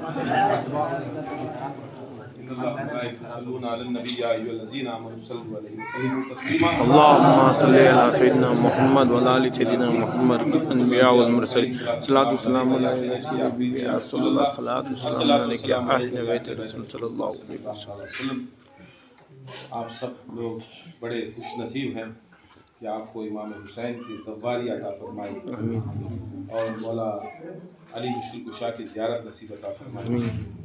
اللهم صل على سيدنا محمد وعلى آل سيدنا محمد الأنبياء والمرسلين صلاة والسلام على سيدنا رسول الله صلاة والسلام عليك يا أهل بيت الرسول صلی اللہ علیہ وسلم. آپ سب لوگ بڑے خوش نصیب ہیں کہ آپ کو امام حسین کی زواری عطا فرمائی اور مولا علی مشکل کشا کی زیارت نصیب عطا فرمائی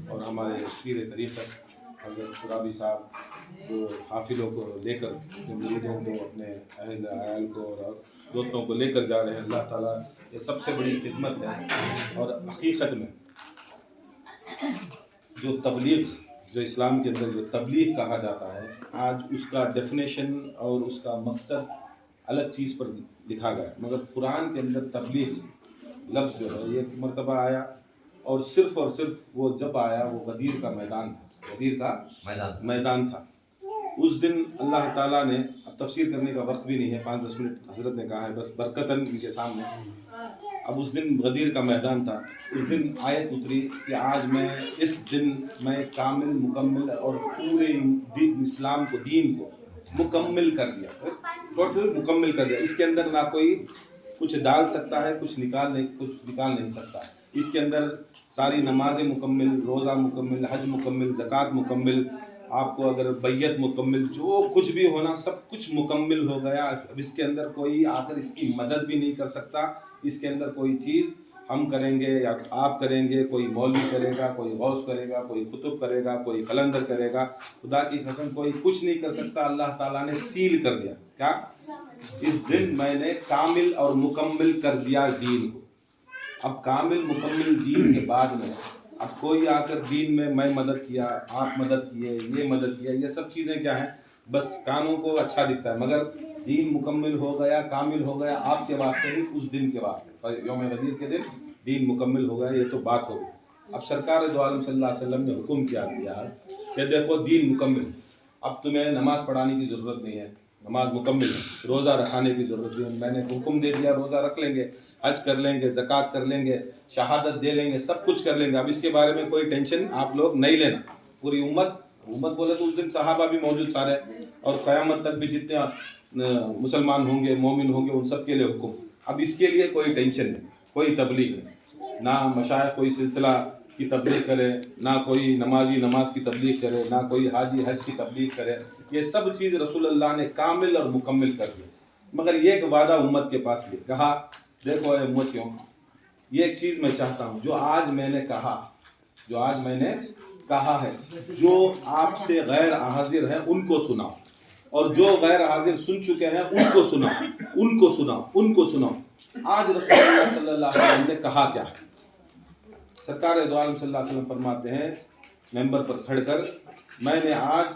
اور ہمارے پیر طریقت حضرت قرابی صاحب جو حافظوں کو لے کر مریدوں کو اپنے اہل عیال کو اور دوستوں کو لے کر جا رہے ہیں. اللہ تعالیٰ یہ سب سے بڑی خدمت ہے. اور حقیقت میں جو تبلیغ جو اسلام کے اندر جو تبلیغ کہا جاتا ہے آج اس کا ڈیفینیشن اور اس کا مقصد الگ چیز پر لکھا گیا ہے. مگر قرآن کے اندر تبلیغ لفظ جو ہے یہ مرتبہ آیا اور صرف وہ جب آیا وہ غدیر کا میدان تھا. غدیر کا میدان تھا. اس دن اللہ تعالیٰ نے اب تفسیر کرنے کا وقت بھی نہیں ہے 5-10 منٹ حضرت نے کہا ہے بس برکتاً ان کے سامنے. اب اس دن غدیر کا میدان تھا. اس دن آیت اتری کہ آج اس دن میں کامل مکمل اور پورے اسلام کو دین کو مکمل کر دیا. ٹوٹل مکمل کر دیا. اس کے اندر نہ کوئی کچھ ڈال سکتا ہے کچھ نکال نہیں سکتا. اس کے اندر ساری نمازیں مکمل، روزہ مکمل، حج مکمل، زکوٰۃ مکمل، آپ کو اگر بیعت مکمل، جو کچھ بھی ہونا سب کچھ مکمل ہو گیا. اب اس کے اندر کوئی آ کر اس کی مدد بھی نہیں کر سکتا. اس کے اندر کوئی چیز ہم کریں گے یا آپ کریں گے، کوئی مولوی کرے گا، کوئی غوث کرے گا، کوئی قطب کرے گا، کوئی قلندر کرے گا. خدا کی قسم کوئی کچھ نہیں کر سکتا. اللہ تعالیٰ نے سیل کر دیا. کیا؟ اس دن میں نے کامل اور مکمل کر دیا دین کو. اب کامل مکمل دین کے بعد میں اب کوئی آ کر دین میں مدد کیا، آپ مدد کیے، یہ مدد کیا، یہ سب چیزیں کیا ہیں؟ بس کانوں کو اچھا دکھتا ہے. مگر دین مکمل ہو گیا، کامل ہو گیا آپ کے واسطے ہی، اس دن کے واسطے. یوم غدیر کے دن دین مکمل ہو گیا. یہ تو بات ہو گئی. اب سرکار دو عالم صلی اللہ علیہ وسلم نے حکم کیا کہ دیکھو دین مکمل. اب تمہیں نماز پڑھانے کی ضرورت نہیں ہے، نماز مکمل ہے. روزہ رکھانے کی ضرورت نہیں ہے، میں نے حکم دے دیا. روزہ رکھ لیں گے، حج کر لیں گے، زکوٰۃ کر لیں گے، شہادت دے لیں گے، سب کچھ کر لیں گے. اب اس کے بارے میں کوئی ٹینشن آپ لوگ نہیں لینا. پوری امت بولے تو اس دن صحابہ بھی موجود سارے، اور قیامت تک بھی جتنے مسلمان ہوں گے، مومن ہوں گے، ان سب کے لیے حکم. اب اس کے لیے کوئی ٹینشن نہیں، کوئی تبلیغ نہیں. نہ مشائخ کوئی سلسلہ کی تبلیغ کرے، نہ کوئی نمازی نماز کی تبلیغ کرے، نہ کوئی حاجی حج کی تبلیغ کرے. یہ سب چیز رسول اللہ نے کامل اور مکمل کر دی. مگر یہ ایک وعدہ امت کے پاس لیا. کہا دیکھو اے امتیوں، یہ ایک چیز میں چاہتا ہوں جو آج میں نے کہا ہے، جو آپ سے غیر حاضر ہیں ان کو سناؤ، اور جو غیر حاضر سن چکے ہیں ان کو سناؤ. آج رسول اللہ صلی اللہ علیہ وسلم نے کہا کیا ہے؟ سرکار دو عالم صلی اللہ علیہ وسلم فرماتے ہیں ممبر پر کھڑ کر، میں نے آج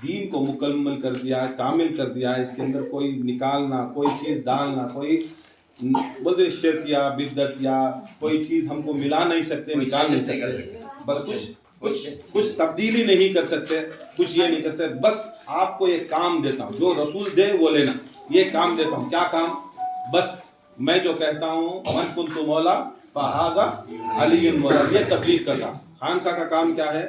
دین کو مکمل کر دیا ہے، کامل کر دیا ہے. اس کے اندر کوئی نکالنا، کوئی چیز ڈالنا، کوئی بولتے شرک یا بدعت یا کوئی چیز ہم کو ملا نہیں سکتے، نکال نہیں سکتے. بس کچھ تبدیلی نہیں کر سکتے، کچھ یہ نہیں کر سکتے. بس آپ کو یہ کام دیتا ہوں، جو رسول دے وہ لینا. یہ کام دیتا ہوں. کیا کام؟ بس میں جو کہتا ہوں من کنت مولا فہذا علی مولا، یہ تبلیغ کا کام. خانقاہ کا کام کیا ہے؟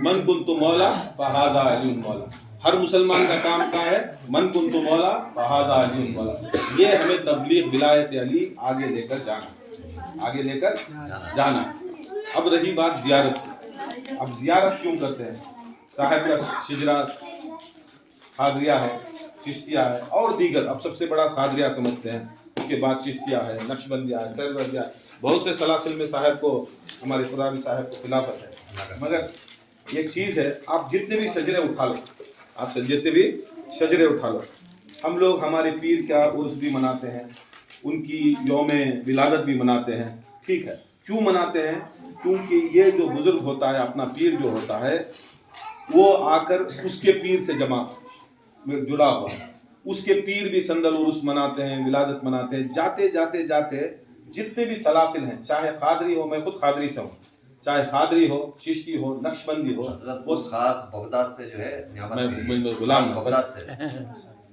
من کنت مولا فہذا علی مولا. ہر مسلمان کا کام کیا ہے؟ من کنت مولا فہذا علی مولا. یہ ہمیں تبلیغ ولایت علی آگے لے کر جانا. اب رہی بات زیارت کی. اب زیارت کیوں کرتے ہیں؟ صاحب کا شجرہ قادریہ ہے، چشتیہ ہے اور دیگر. اب سب سے بڑا قادریہ سمجھتے ہیں، اس کے بعد چشتیہ ہے، نقشبندیہ ہے، سربندیہ ہے. بہت سے سلاسل میں صاحب کو، ہمارے قرابی صاحب کو خلافت ہے. مگر ایک چیز ہے، آپ جتنے بھی شجرے اٹھا لو، ہم لوگ ہمارے پیر کا عرس بھی مناتے ہیں، ان کی یوم ولادت بھی مناتے ہیں. ٹھیک ہے، کیوں مناتے ہیں؟ کیونکہ یہ جو بزرگ ہوتا ہے، اپنا پیر جو ہوتا ہے، وہ آ کر اس کے پیر سے جڑا ہوا ہے. اس کے پیر بھی سندل عرس مناتے ہیں، ولادت مناتے ہیں. جاتے جتنے بھی سلاسل ہیں، چاہے قادری ہو، میں خود قادری سے ہوں، چاہے قادری ہو، چشتی ہو، نقشبندی ہو، وہ خاص بغداد سے جو ہے میں غلام بغداد سے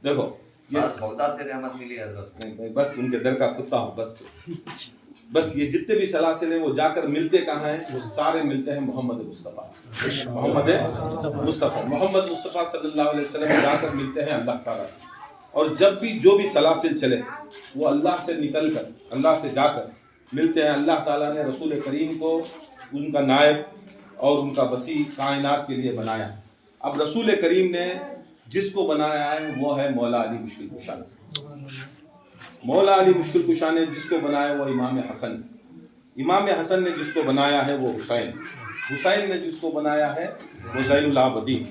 دیکھو بغداد سے نعمت ملی حضرت. بس ان کے در کا کتا ہوں. بس बस ये जितने भी सलासिल हैं वो जाकर मिलते कहाँ हैं? वो सारे मिलते हैं मोहम्मद मुस्तफ़ा सल्लल्लाहु अलैहि वसल्लम जाकर मिलते हैं अल्लाह ताला से। और जब भी जो भी सलासिल चले वो अल्लाह से निकल कर, अल्लाह से जाकर मिलते हैं। अल्लाह ताला ने रसूल करीम को उनका नायब और उनका वसी कायनात के लिए बनाया। अब रसूल करीम ने जिसको बनाया है वो है मौला अली मुश्किल कुशा। मौला अली मुश्किल कुशा ने जिसको बनाया वो इमाम हसन। इमाम हसन ने जिसको बनाया है वो हुसैन। हुसैन ने जिसको बनाया है वो ज़ैनुल आबदीन।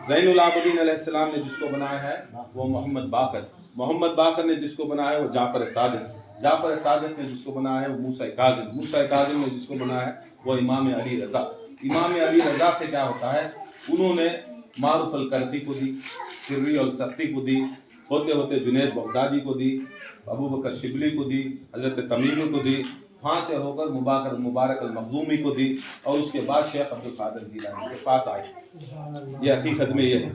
ज़ैनुल आबदीन अलैहिस्सलाम ने जिसको बनाया है वो मोहम्मद बाकर। मोहम्मद बाकर ने जिसको बनाया है वो जाफ़र सादिक। जाफ़र सादिक ने जिसको बनाया है वो मूसा काज़िम। मूसा काज़िम ने जिसको बनाया है वो इमाम अली रज़ा। इमाम अली रज़ा से क्या होता है? उन्होंने मारूफ अल करती को दी, सिर्री अल सत्ती को दी, होते होते जुनैद बगदादी को दी, अबू बकर शिबली को दी, हज़रत तमीमी को दी, वहाँ से होकर मुबारक अल मखदूमी को दी, और उसके बाद शेख अब्दुल कादिर जीलानी के पास आए। ये हकीकत में ये है।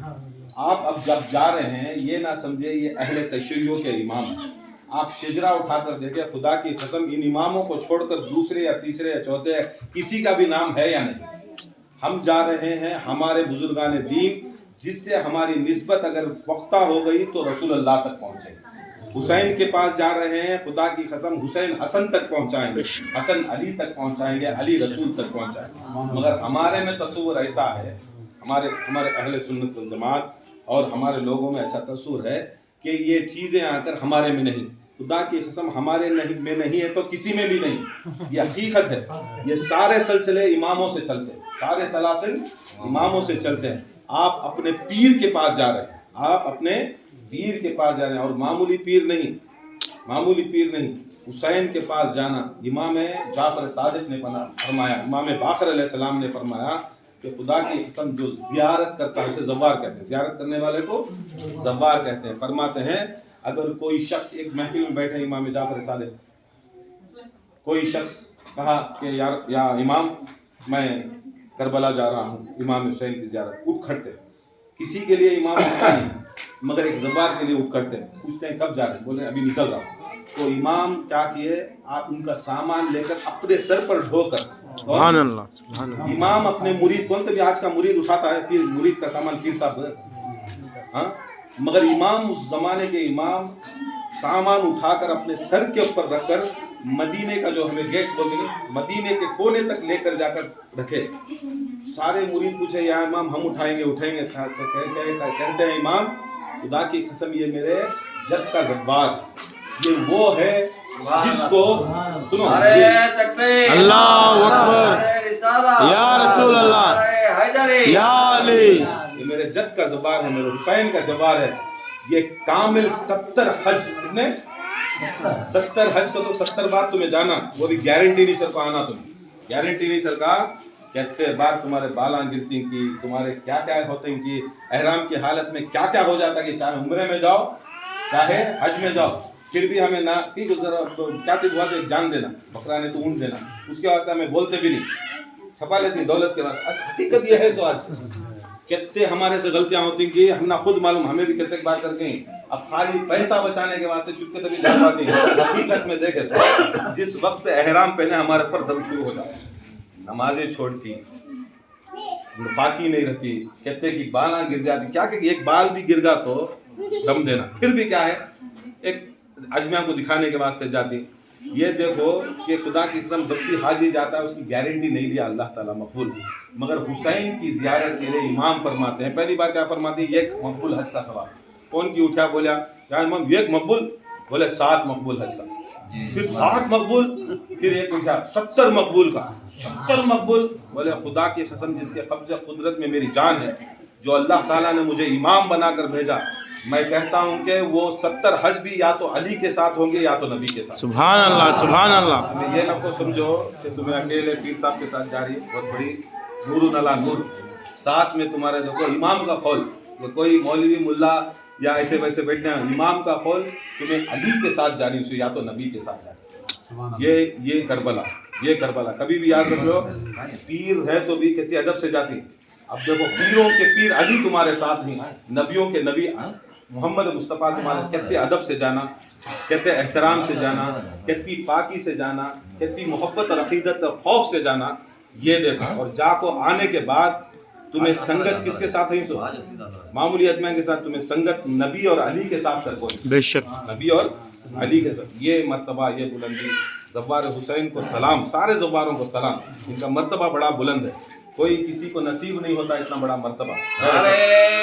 आप अब जब जा रहे हैं ये ना समझे ये अहले तशय्युओं के इमाम हैं। आप शिजरा उठाकर देखें, खुदा की कसम इन इमामों को छोड़कर दूसरे या तीसरे या चौथे किसी का भी नाम है या नहीं। हम जा रहे हैं हमारे बुजुर्गान दीन जिससे हमारी निस्बत अगर पुख्ता हो गई तो रसूल अल्लाह तक पहुँचेंगे। हुसैन के पास जा रहे हैं, खुदा की कसम हुसैन हसन तक पहुंचाएंगे, हसन अली तक पहुंचाएंगे, अली रसूल तक पहुंचाएंगे। मगर हमारे में तस्वुर ऐसा है, हमारे अहले सुन्नत वल जमात और हमारे लोगों में ऐसा तस्वुर है कि ये चीज़ें आकर हमारे में नहीं, खुदा की कसम हमारे में नहीं है तो किसी में भी नहीं। ये हकीकत है। ये सारे सिलसिले इमामों से चलते हैं, सारे सलासिल इमामों से चलते हैं। आप अपने पीर के पास जा रहे हैं, आप अपने पीर के पास जा रहे हैं, और मामूली पीर नहीं। हुसैन के पास जाना, इमाम जाफर सादिक ने फरमाया, इमाम बाकर अलैहिस्सलाम ने फरमाया कि खुदा की कसम जो ज़ियारत करता है उसे ज़व्वार कहते हैं, ज़ियारत करने वाले को ज़व्वार कहते हैं। फरमाते हैं अगर कोई शख्स एक महफिल में बैठे, इमाम जाफर सादिक, कोई शख्स कहा कि या इमाम मैं करबला जा रहा हूँ इमाम हुसैन की ज़ियारत, उठ खड़ते। किसी के लिए इमाम उठता नहीं, मगर एक ज़व्वार के लिए उठ करते हैं। पूछते हैं कब जा रहे हैं? बोले अभी निकल रहा हूँ। तो इमाम क्या किए, आप उनका सामान लेकर अपने सर पर ढोकर, सुभान अल्लाह, इमाम अपने मुरीद, कौन कभी आज का मुरीद उठाता है फिर मुरीद का सामान पीर साहब, हाँ, मगर इमाम उस जमाने के इमाम सामान उठाकर अपने सर के ऊपर रखकर मदीने का जो हमें गेट बोलेंगे, मदीने के कोने तक लेकर जाकर रखे। सारे मुरीद पूछे या इमाम हम उठाएंगे कहते हैं इमाम खुदा की कसम ये मेरे जद का ज़व्वार, ये वो है जिसको सुनो, अल्लाहु अकबर, या रसूल अल्लाह, या अली, ये मेरे जद का ज़व्वार है, मेरे हुसैन का ज़व्वार है। ये कामिल 70 हज, कितने 70 हज को तो 70 बार तुम्हें जाना, वो भी गारंटी नहीं सर को आना, तुम्हें गारंटी नहीं सरकार, कहते बार तुम्हारे बालां गिरती की, तुम्हारे क्या क्या होते हैं कि एहराम की हालत में क्या क्या हो जाता है कि चाहे उम्रे में जाओ चाहे हज में जाओ, फिर भी हमें ना कि क्या हुआ तो जान देना, बकरा ने तो ऊँट देना, उसके वास्ते हमें बोलते भी नहीं, छपा लेती दौलत के वास्ते। हकीकत ये है। सो आज कितने हमारे से गलतियां होती कि हम ना खुद मालूम, हमें भी कितने बार करके अब खाली पैसा बचाने के वास्ते चुपके तभी जा पाती है। हकीकत में देखे तो जिस वक्त से एहराम पहने हमारे पर दम शुरू हो जाए, नमाजें छोड़ती, पाकी नहीं रहती, कहते कि बाल गिर जाती, क्या कि एक बाल भी गिर गया तो दम देना, फिर भी क्या है एक अजमिया को दिखाने के वास्ते जाती। ये देखो कि खुदा की कसम जब भी हाजी जाता है उसकी गारंटी नहीं दिया अल्लाह ताला मकबूल, मगर हुसैन की ज़ियारत के लिए इमाम फरमाते हैं, पहली बार क्या फरमाते हैं, एक मकबूल हज का सवाल। कौन की उठा बोला क्या इमाम एक मकबूल, बोले 7 मकबूल हज का, फिर 7 मकबूल, फिर एक उठा 70 मकबूल का, 70 मकबूल, बोले खुदा की कसम जिसके कब्ज़े कुदरत में मेरी जान है, जो अल्लाह ताला ने मुझे इमाम बनाकर भेजा, मैं कहता हूँ कि वो 70 हज भी या तो अली के साथ होंगे या तो नबी के साथ। सुभान अल्लाह, सुभान अल्लाह। हमें ये न को समझो कि तुम्हें अकेले पीर साहब के साथ जा रही है, बहुत बड़ी नूर नला नूर, साथ में तुम्हारे देखो इमाम का कौल, कोई मौलवी मुल्ला या ऐसे वैसे बैठना, इमाम का कौल तुम्हें अली के साथ जा रही है या तो नबी के साथ जा रही है। ये करबला कभी भी याद रख लो, पीर है तो भी कितनी अदब से जाती। अब देखो पीरों के पीर अली तुम्हारे साथ ही, नबियों के नबी मोहम्मद मुस्तफ़ा तुम्हारे, कहते अदब से जाना, कहते एहतराम से जाना, कहती पाकी से जाना, कितनी मोहब्बत और अकीदत और खौफ से जाना, ये देखो। और जाको आने के बाद तुम्हें संगत किसके साथ है? सो मामूली आदमी के साथ, तुम्हें संगत नबी और अली के साथ कर कोई, बेशक नबी और अली के साथ। ये मर्तबा, ये बुलंदी, ज़व्वार हुसैन को सलाम, सारे ज़व्वारों को सलाम। इनका मर्तबा बड़ा बुलंद है, कोई किसी को नसीब नहीं होता इतना बड़ा मर्तबा। नारे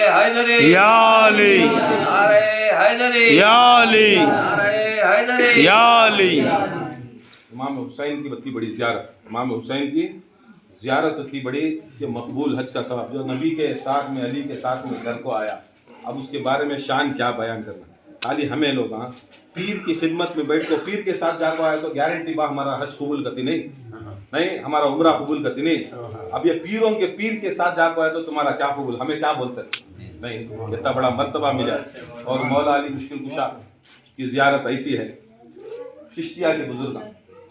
हैदरी, या अली, नारे हैदरी, या अली, नारे हैदरी। या अली। इमाम हुसैन की बत्ती बड़ी ज़ियारत, इमाम हुसैन की ज़ियारत इतनी बड़ी कि मकबूल हज का सवाब, जो नबी के साथ में, अली के साथ में घर को आया। अब उसके बारे में शान क्या बयान करना। खाली हमें लोग हाँ पीर की खिदमत में बैठ को पीर के साथ जाको आया तो गारंटी बा हमारा हज कबूल करती नहीं, हमारा उम्रा कबूल करती नहीं। अब ये पीरों के पीर के साथ जाको आया तो तुम्हारा क्या कबूल, हमें क्या बोल सकते नहीं। इतना बड़ा मर्तबा मिला। और मौला अली मुश्किल कुशा की ज़ियारत ऐसी है, चिश्तिया के बुजुर्ग,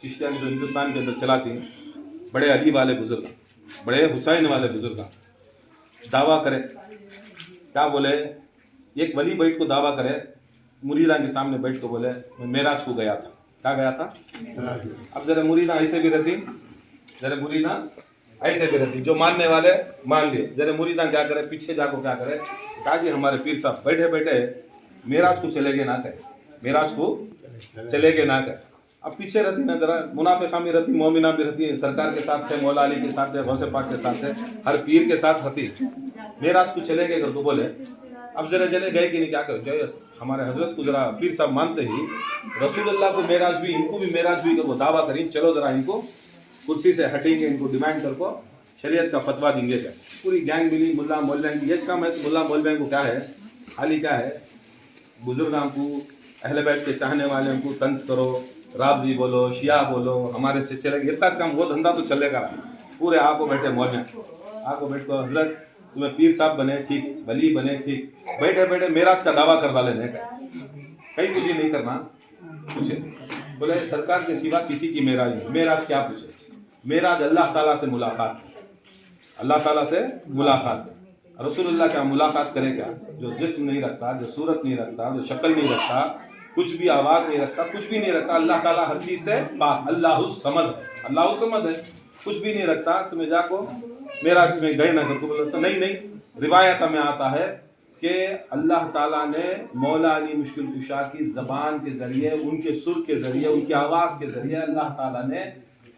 चिश्तिया की जो हिंदुस्तान के अंदर चलाती हैं, बड़े अली वाले बुजुर्ग, बड़े हुसैन वाले बुजुर्ग दावा करे, क्या बोले, एक वली बैठ को दावा करे, मुरीदा के सामने बैठ को बोले मैं मेराज को गया था। क्या गया था? अब जरा मुरीदा ऐसे भी रहती, जरा मुरीदा ऐसे भी रहती, जो मानने वाले मान लिए। जरा मुरीदा क्या करे, पीछे जाको क्या करे, कहा जी हमारे पीर साहब बैठे बैठे मेराज को चले गए ना कहे, मेराज को चले गए ना कहे। अब पीछे रहती ना, जरा मुनाफिका भी रहती, मोमिना भी रहती, सरकार के साथ थे, मौला अली के साथ थे, गौसे पाक के साथ थे, हर पीर के साथ रहती। मेराज को चले गए कर तो बोले, अब जरा जने गए कि नहीं, क्या करो, जो हमारे हजरत को जरा पीर साहब मानते ही रसूलुल्लाह को मेराज भी, इनको भी मेराज भी, वो दावा करें, चलो जरा इनको कुर्सी से हटेंगे, इनको डिमांड कर को शरीयत का फतवा देंगे। क्या पूरी गैंग मिली, मुल्ला मौलवी की, ये काम है। मुल्ला मौलवी को क्या है, खाली क्या है, बुजुर्गों को, अहले बैत के चाहने वाले को तंज करो, राबजी बोलो, शिया बोलो, हमारे से चलेगा इतना काम, वो धंधा तो चलेगा। पूरे आको बैठे मौलवी, आको बैठ को हजरत तुम्हें पीर साहब बने ठीक, वली बने ठीक, बैठे बैठे मेराज का दावा करवा लेने का, कहीं कुछ नहीं करना। पूछे बोले सरकार के सिवा किसी की मेराज नहीं। मेराज क्या पूछे? मेराज अल्लाह ताला से मुलाकात, अल्लाह ताला से मुलाकात। रसूलुल्लाह क्या मुलाकात करे क्या? जो जिस्म नहीं रखता, जो सूरत नहीं रखता, जो शक्ल नहीं रखता, कुछ भी आवाज नहीं रखता, कुछ भी नहीं रखता, अल्लाह ताला हर चीज से पाक, अल्लाहुस समद, अल्लाहुस समद है, कुछ भी नहीं रखता। तुम्हें जाको मेराज में गए ना करके बोलते तो नहीं, रिवायत में आता है कि अल्लाह ताला ने मौला अली मुश्किल कुशा की ज़बान के ज़रिए, उनके सुर के ज़रिए, उनकी आवाज़ के ज़रिए अल्लाह ताला ने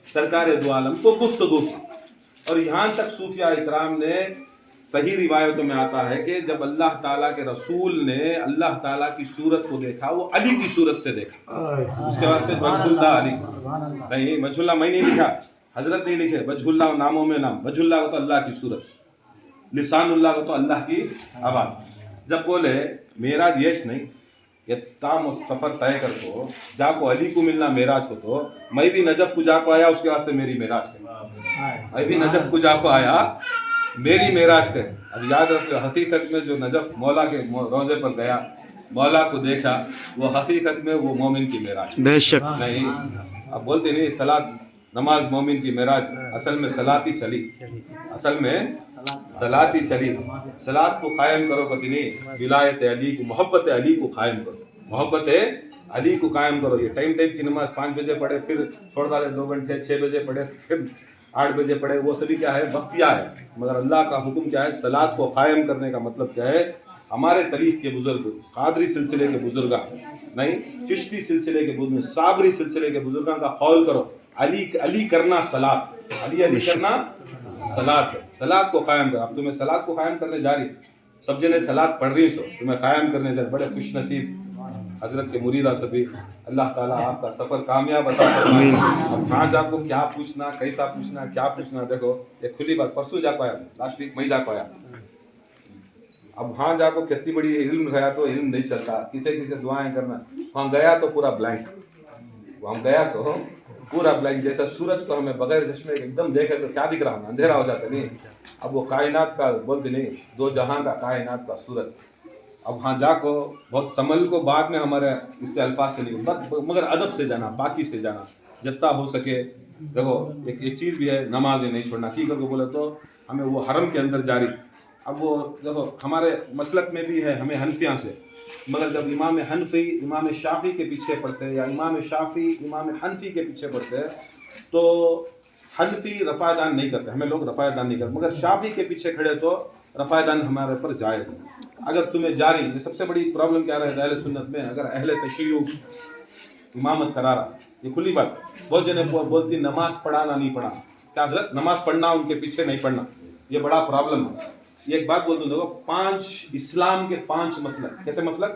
सरकार दो आलम को गुफ्तगू की। और यहाँ तक सूफिया इकराम ने, सही रिवायतों में आता है कि जब अल्लाह ताला के रसूल ने अल्लाह ताला की सूरत को देखा, वो अली की सूरत से देखा। उसके बाद से वजहुल्लाह अली नहीं, वजहुल्लाह मैं नहीं लिखा, हजरत नहीं लिखे, वजहुल्लाह नामों में नाम, वजहुल्लाह को तो अल्लाह की सूरत, लिसानुल्लाह को तो अल्लाह की आवाज़। जब बोले मेराज यश नहीं, ये ताम सफ़र तय कर को जाको अली को मिलना मेराज को, तो मैं भी नजफ को जाको आया, उसके वास्ते मेरी मेराज है। मैं भी नजफ को जाको आया, मेरी मेराज कर। अब याद रखो, हकीकत में जो नजफ मौला के रोज़े पर गया, मौला को देखा, वो हकीकत में वो मोमिन की मेराज बेशक नहीं। अब बोलते नहीं सलात नमाज मोमिन की मेराज, असल में सलाती चली, असल में सलाती चली। सलात को कायम करो कति नहीं, विलायत अली को, मोहब्बत अली को कायम करो, मोहब्बत अली को कायम करो। ये टाइम की नमाज 5 बजे पढ़े, फिर छोड़ डाले 2 घंटे, 6 बजे पढ़े, फिर 8 बजे पढ़े, वो सभी क्या है, बख्तिया है। मगर अल्लाह का हुक्म क्या है, सलात को कायम करने का मतलब क्या है। हमारे तरीक़ के बुजुर्ग, कादरी सिलसिले के बुजुर्ग नहीं, चिश्ती सिलसिले के बुजुर्ग, साबरी सिलसिले के बुजुर्गों का कौल करो, अली अली करना सलात, अली अली करना सलात है। सलात को कायम कर। अब तुम्हें सलात को कायम करने जा रही, सब जने सलात पढ़ रही, सो तुम्हें कायम करने जा रही, बड़े खुश नसीब हजरत के मुरीदा सभी। अल्लाह ताला आपका सफ़र कामयाब अता फरमाए। अब कहाँ जाको क्या पूछना, कैसा पूछना, क्या पूछना, देखो ये खुली बात। परसों जा पाया, लास्ट वीक मैं जा पाया। अब वहाँ जाको कितनी बड़ी इल्म गया तो इल्म नहीं चलता, किसे किसे दुआएं करना। वहाँ गया तो पूरा ब्लैंक, वहाँ गया तो पूरा ब्लैंक, जैसा सूरज को हमें बगैर चश्मे एकदम देखे तो क्या दिख रहा है, अंधेरा हो जाता नहीं। अब वो कायनात का बोलते नहीं, 2 जहां का कायनात का सूरज। अब वहाँ जाको बहुत संभल को, बाद में हमारे इससे अल्फाज से नहीं, मगर अदब से जाना, पाकी से जाना जितना हो सके। देखो एक चीज़ भी है, नमाज नहीं छोड़ना। की करके बोले तो हमें वो हरम के अंदर जारी, अब वो देखो हमारे मसलक में भी है हमें हनफिया से, मगर जब इमाम हनफी इमाम शाफी के पीछे पढ़ते हैं या इमाम शाफी इमाम हनफी के पीछे पढ़ते हैं तो हनफी रफ़ादान नहीं करते, हमें लोग रफ़ादान नहीं करते, मगर शाफी के पीछे खड़े तो रफ़ादान हमारे पर जायज़ है। अगर तुम्हें जारी, ये सबसे बड़ी प्रॉब्लम क्या रहता है अहले सुन्नत में, अगर अहले तशय्युअ इमामत करा रहा, ये खुली बात, बहुत जने बोलती नमाज पढ़ाना नहीं पढ़ाना, क्या हज़रत नमाज पढ़ना उनके पीछे नहीं पढ़ना, ये बड़ा प्रॉब्लम है। ये एक बात बोल दूं, देखो 5 इस्लाम के 5 मसलक, कहते मसलक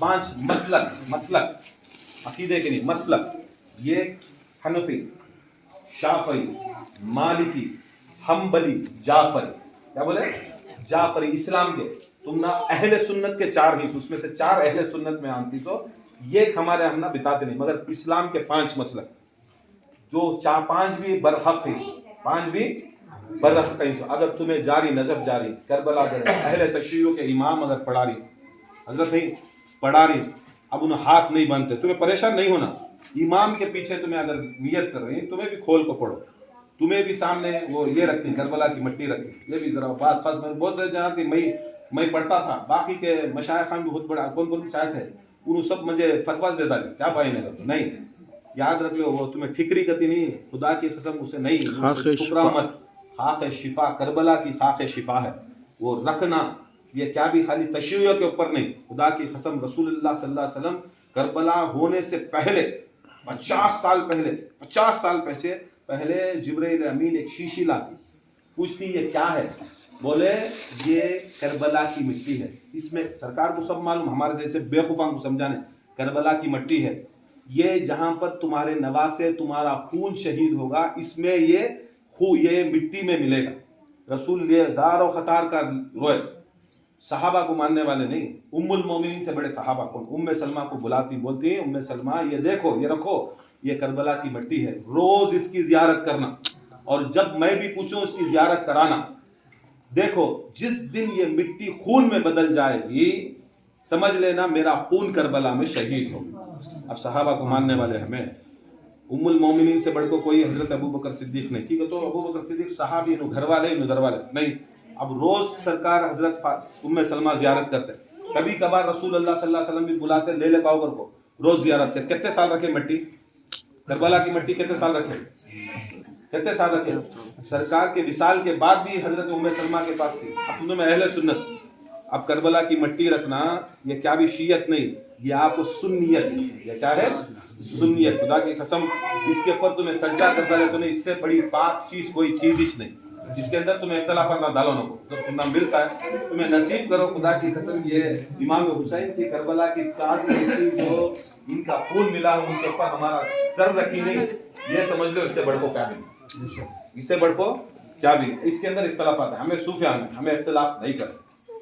5 मसलक अकीदे के नहीं मसलक, ये हनफी, शाफी, मालिकी, हम्बली, जाफरी, क्या बोले जाफरी, इस्लाम के तुम ना अहले सुन्नत के 4 हिस्से, उसमें से 4 अहले सुन्नत में आती सो ये हमारे हम ना बिताते नहीं, मगर इस्लाम के 5 मसलक जो 5 भी बरहक है, 5 भी बरहक है। अगर तुम्हें जारी नजर जारी करबला अहले तशय्युअ के इमाम अगर पढ़ा रही, हजरत नहीं पढ़ा रही, अब उन्हें हाथ नहीं बनते, तुम्हें परेशान नहीं होना, इमाम के पीछे तुम्हें अगर नियत कर रही तुम्हें भी खोल को पढ़ो, तुम्हें भी सामने वो ये रखती करबला की मिट्टी रखती, ये भी जरा बात खास मैं बहुत सारे जना थी मैं पढ़ता था, बाकी के मशाइख खान भी बहुत बड़ा कौन कौन चाहे थे उन्होंने सब मुझे फतवा देता क्या भाई ने करते नहीं, याद रख लो वो तुम्हें ठिकरी कती नहीं, खुदा की कसम उसे नहीं ठुकरा मत, खाक शिफा करबला की खाक शिफा है वो रखना, ये क्या भी खाली तशय्युअ के ऊपर नहीं, खुदा की कसम रसूलुल्लाह सल्लल्लाहु अलैहि वसल्लम करबला होने से पहले 50 साल पहले जिब्रील अमीन एक शीशी लाती, पूछती ये क्या है, बोले ये करबला की मिट्टी है, इसमें सरकार को सब मालूम, हमारे जैसे बेवकूफ़ां को समझाने करबला की मिट्टी है, ये जहाँ पर तुम्हारे नवासे तुम्हारा खून शहीद होगा इसमें ये मिट्टी में मिलेगा। रसूल ये ज़ारो ख़तार का रोए, सहाबा को मानने वाले नहीं, उम्मुल मोमिनीन से बड़े सहाबा कौन, उम्मे सलमा को बुलाती, बोलती है उम्मे सलमा ये देखो ये रखो ये करबला की मिट्टी है, रोज इसकी जियारत करना, और जब मैं भी पूछूं इसकी जियारत कराना, देखो जिस दिन ये मिट्टी खून में बदल जाएगी समझ लेना मेरा खून करबला में शहीद हो। अब सहाबा को मानने वाले हमें, उम्मुल मोमिनीन से बढ़कर कोई हजरत अबू बकर सिद्दीक नहीं, ठीक है तो अबू बकर सिद्दीक सहाबी घर वाले नहीं, अब रोज सरकार हजरत उम्मे सलमा जियारत करते, कभी कभार रसूल अल्लाह सल्लल्लाहु अलैहि वसल्लम भी बुलाते ले ले पाओ को रोज जियारत करते, कितने साल रखे मिट्टी करबला की मिट्टी, कितने साल रखे सरकार के विसाल के बाद भी हजरत उम्मे सलमा के पास थी। अब तुम्हें अहले सुन्नत, अब करबला की मिट्टी रखना ये क्या भी शियत नहीं, ये आपको सुन्नियत है, ये क्या है सुन्नियत, खुदा की कसम इसके ऊपर तुम्हें सजदा करता है, तुम्हें इससे बड़ी पाक चीज कोई चीज ही नहीं जिसके अंदर तुम्हें इख्तलाफात ना डालो ना, जब तुम्हें मिलता है तुम्हें नसीब करो, खुदा की कसम ये इमाम हुसैन की करबला की ताज जो इनका खून मिला उनके ऊपर हमारा सर रखी नहीं, ये समझ लो इससे बढ़को क्या भी, इससे बढ़को क्या भी, इसके अंदर इख्तलाफात है, हमें सूफिया में हमें इख्तलाफ नहीं कर,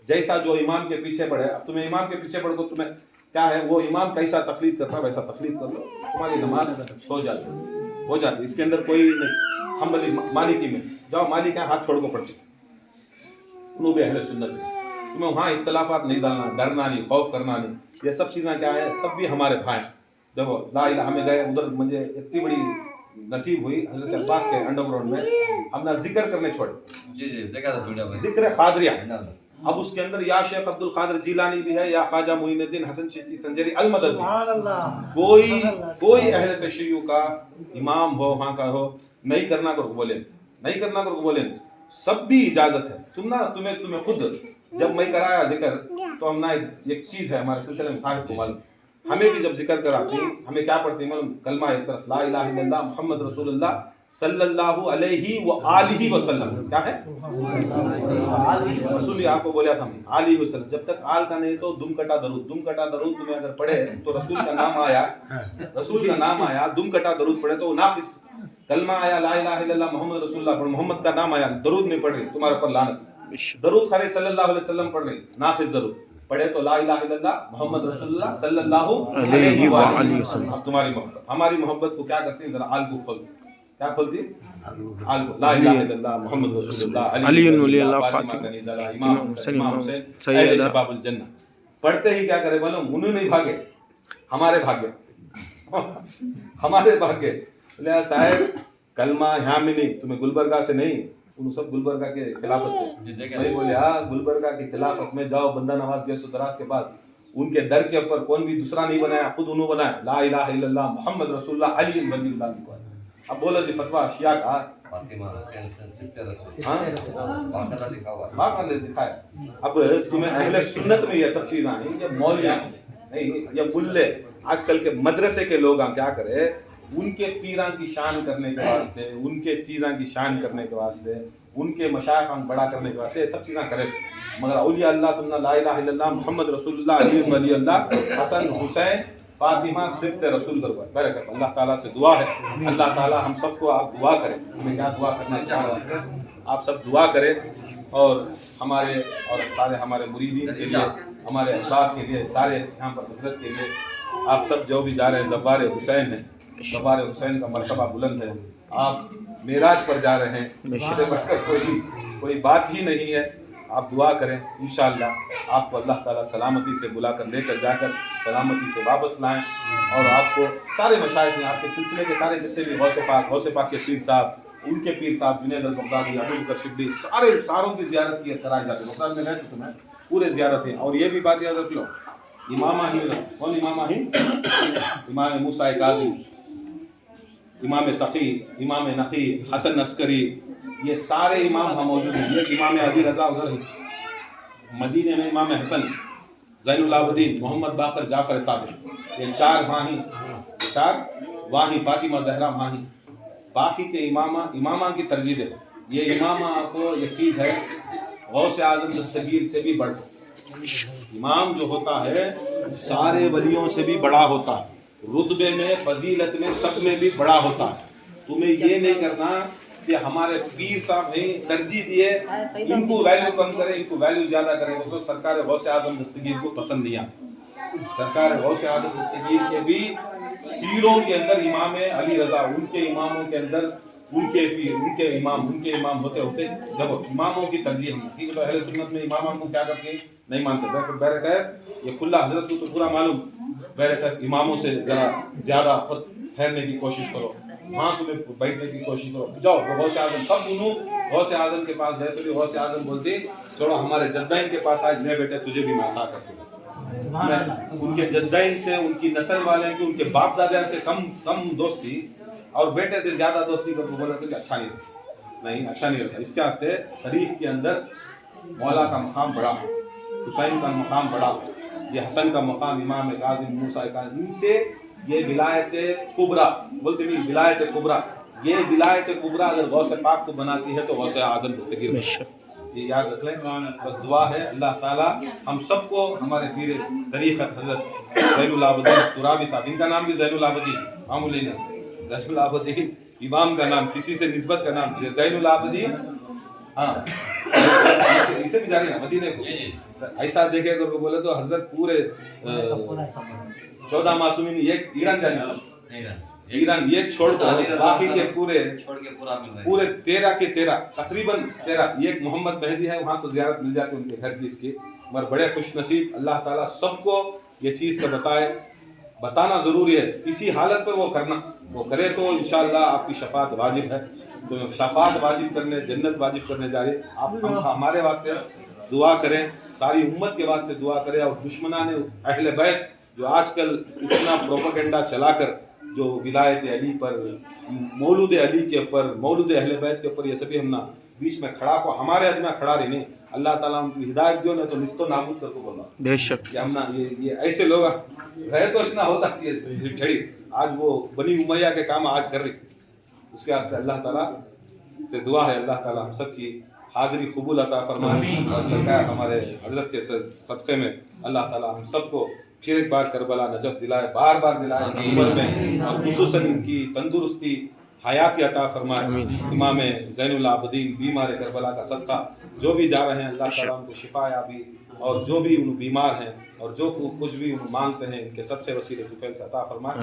जैसा जो इमाम के पीछे पड़े, अब तुम्हें इमाम के पीछे पढ़ो तुम्हें क्या है वो इमाम कैसा तकलीद करता वैसा तकलीद कर लो, तुम्हारी नमाज हो जाती, इसके अंदर कोई नहीं। हम मालिकी में जाओ, मालिक है हाथ छोड़ को पढ़ते, उन्होंने भी अहले सुन्नत है, तुम्हें वहाँ इख्तलाफात नहीं डालना, डरना नहीं, खौफ करना नहीं, ये सब चीज़ें क्या है सब भी हमारे भाई। देखो ला इलाहा में गए उधर मुझे इतनी बड़ी नसीब हुई हजरत अब्बास के अंडरग्राउंड में अपना जिक्र करने छोड़े, देखा था वीडियो में जिक्र खादरिया, अब उसके अंदर या शेख अब्दुल कादिर जीलानी भी है या ख्वाजा मुइनुद्दीन हसन चिश्ती संजरी अल मदद भी, कोई अहले तशय्युअ का इमाम हो वहाँ का हो नहीं करना को बोले, सब भी इजाजत है, तुम्हें खुद जब मैं कराया जिक्र तो हम ना एक चीज है हमारे सिलसिले में साहिब को मालूम, हमें भी जब जिक्र कराती हमें क्या पढ़ती मालूम, कलमा एक तरफ ला इलाहा इल्लल्लाह मुहम्मद रसूलुल्लाह सल्लल्लाहु अलैहि व आलिहि वसल्लम, क्या है रसूल आपको बोला था आलिहि वसल्लम, जब तक आल का नहीं तो दुम कटा दरूद तुम्हें अगर पढ़े तो रसूल का नाम आया दुम कटा दरूद पढ़े तो नाफिस, कलमा आया ला इलाहा इल्लल्लाह मुहम्मद रसूलुल्लाह पर मोहम्मद का नाम आया दरूद नहीं पढ़ रही तुम्हारे ऊपर लानत, दरूद खाली सल्लल्लाहु अलैहि वसल्लम पढ़ रही नाफिस दरूद पढ़े तो ला इलाहा इल्लल्लाह मुहम्मद रसूलुल्लाह सल्लल्लाहु अलैहि वसल्लम। अब तुम्हारी मोहब्बत हमारी मोहब्बत को क्या करती है, जरा आल को खोल, क्या खोलती आल को, ला इलाहा इल्लल्लाह मुहम्मद रसूलुल्लाह अली वली अल्लाह फातिमा इमाम हुसैन सैयद शबाबुल जन्नह, पढ़ते ही क्या करे मालूम, उन्होंने नहीं भागे, हमारे भाग्य बोले साहब कलमा यहाँ में नहीं, तुम्हें गुलबर्गा से नहीं, उन सब गुलबर्गा के खिलाफत जी, से देखा वही बोले हाँ गुलबर्गा के खिलाफत में जाओ, बंदा नवाज गैस दराज के बाद उनके दर के ऊपर कौन भी दूसरा नहीं बनाया, खुद उन्होंने बनाया ला इलाहा इल्लल्लाह मुहम्मद रसूलुल्लाह अली वलीउल्लाह लिखा। अब बोलो जी फतवा शिया का फातिमा हसैन सिफ्ते रसूल हाँ बाकायदा लिखा हुआ है। बात ने दिखाया। अब तुम्हें अहले सुन्नत में ये सब चीज़ें आई, ये मौलवी नहीं, ये मुल्ले आजकल के मदरसे के लोग क्या करे, उनके पीरां की शान करने के वास्ते, उनके चीज़ां की शान करने के वास्ते, उनके मशाइख बड़ा करने के वास्ते ये सब चीज़ें करे, मगर औलिया अल्लाह तुमना ला इलाहा इल्लल्लाह मुहम्मद रसूलुल्लाह अली वली अल्लाह हसन हुसैन फातिमा सिफ्ते रसूल बरकत। अल्लाह ताला से दुआ है, अल्लाह ताला हम सबको आप दुआ करें, हमें क्या दुआ करना चाह रहे हैं, आप सब दुआ करें और हमारे और सारे हमारे मुरीदीन के लिए, हमारे अहबाब के लिए, सारे यहाँ पर हजरत के लिए, आप सब जो भी जा रहे हैं ज़वार हुसैन है, ज़वार हुसैन का मर्तबा बुलंद है, आप मेराज पर जा रहे हैं, इससे बढ़कर कोई बात ही नहीं है। आप दुआ करें इंशाअल्लाह आपको अल्लाह ताला सलामती से बुलाकर लेकर जाकर सलामती से वापस लाएं, और आपको सारे मशाइख आपके सिलसिले के सारे जितने भी गौसे पाक के पीर साहब, उनके पीर साहब जुनैद अल-बगदादी, अबू बकर शिबली, सारों की ज़ियारत की कराई जाती है। बगदाद में गए तो तुम्हें पूरे ज़ियारत है। और ये भी बात याद रख लो, इमामा ही कौन इमामा ही इमाम मूसा काज़ी, इमाम तकी, इमाम नकी, हसन अस्करी, ये सारे इमाम वहाँ मौजूद हैं। ये इमाम अली रज़ा उधर है मदीने में, इमाम हसन, ज़ैनुल आबिदीन, मोहम्मद बाकर, जाफ़र सादिक, ये चार वहाँ ही फातिमा ज़हरा वहाँ ही। बाकी के इमामा की तरजीह है। ये इमामा को ये चीज़ है गौसे आज़म दस्तगीर से भी बढ़, इमाम जो होता है सारे वलियों से भी बड़ा होता है, रुतबे में, फजीलत में, सब में भी बड़ा होता है। तुम्हें ये नहीं करना कि हमारे पीर साहब हैं तरजीह दिए, इनको वैल्यू कम करें, इनको वैल्यू ज़्यादा करें, तो सरकार गौसे आज़म दस्तगीर को पसंद नहीं आता। सरकार गौसे आज़म दस्तगीर के भी पीरों के अंदर इमाम अली रज़ा, उनके इमामों के अंदर उनके पीर, उनके इमाम होते होते देखो इमामों की तरजीह हम ठीक है। तो अहले सुन्नत में इमाम को क्या करते हैं, नहीं मानते। बैरक ये खुला हजरत को तो पूरा मालूम, बैरक इमामों से ज़रा ज़्यादा खुद ठहरने की कोशिश करो, हाँ तुम्हें बैठने की कोशिश करो, जाओ गौसे आज़म। तब उन्होंने गौसे आज़म के पास गए तो भी गौसे आज़म बोलते चलो हमारे जद्दाइन के पास आज ले बेटे तुझे भी मैं अता कर दूंगा। उनके जद्दाइन से, उनकी नस्ल वाले की, उनके बाप दादा से कम दोस्ती और बेटे से ज्यादा दोस्ती को बोला तो अच्छा नहीं अच्छा नहीं रहता। इसके वास्ते तारीख के अंदर मौला का मकाम बड़ा, हुसैन का मकाम बड़ा, ये हसन का मकाम, इमाम काज़िम मूसा काज़िम, इनसे ये विलायत कुबरा बोलते नहीं, विलायत कुबरा, ये विलायत कुबरा अगर गौसे पाक को बनाती है तो गौसे आज़म दस्तगीर में, ये याद रख लें। बस दुआ है अल्लाह ताला हम सबको हमारे पीर तरीक़त हज़रत ज़ैनुल आबिदीन तुराबी साहब, इनका नाम भी ज़ैनुल आबिदीन मामूली नहीं, ज़ैनुल आबिदीन इमाम का नाम, किसी से निस्बत का नाम ज़ैनुल आबिदीन, हाँ इसे भी जारी ना मदीने को ऐसा देखे अगर को बोले तो हजरत पूरे 14 मासूमीन एक ईरान जाने, ईरान ये छोड़ दो, बाकी के पूरे 13 के 13 तकरीबन 13, एक मोहम्मद मेहदी है वहाँ तो ज़ियारत मिल जाती है उनके घर की इसकी, मगर बड़े खुश नसीब अल्लाह ताला सबको ये चीज़ का बताना ज़रूरी है, किसी हालत पे वो करना, वो करे तो इंशाअल्लाह आपकी शफात वाजिब है। तो शफात वाजिब करने, जन्नत वाजिब करने जा रही है। आप हम हमारे वास्ते दुआ करें, सारी उम्मत के वास्ते दुआ करें, और दुश्मनाने अहले बैत जो आजकल इतना प्रोपेगेंडा चलाकर जो विलायत अली पर, मौलूद अली के ऊपर, मौलूद अहले बैत के ऊपर ये सभी हम ना बीच में खड़ा को हमारे आदमी खड़ा रही नहीं, अल्लाह ताला उनको हिदायत दियो, नहीं तो निस्तो नाबूद करके बोला बेशक कि हम ना ये ऐसे लोग रहे तो ना होता ठड़ी, आज वो बनी उमैया के काम आज कर रही। उसके वास्ते अल्लाह ताला से दुआ है अल्लाह ताला हम सब की हाजिरी कबूल अता फरमाए, और सरकार हमारे हजरत के सदक़े में अल्लाह ताला हम सबको फिर एक बार करबला नजब दिलाए, बार बार दिलाए उम्र में, और खुसूसन इनकी तंदुरुस्ती हयाती अता फरमाए। इमाम ज़ैनुल आबिदीन बीमार करबला का सदका जो भी जा रहे हैं अल्लाह ताला उनको शिफा याबी, और जो भी उन बीमार हैं और जो कुछ भी मांगते हैं इनके सबसे वसीले तुफैल से अता फरमाए।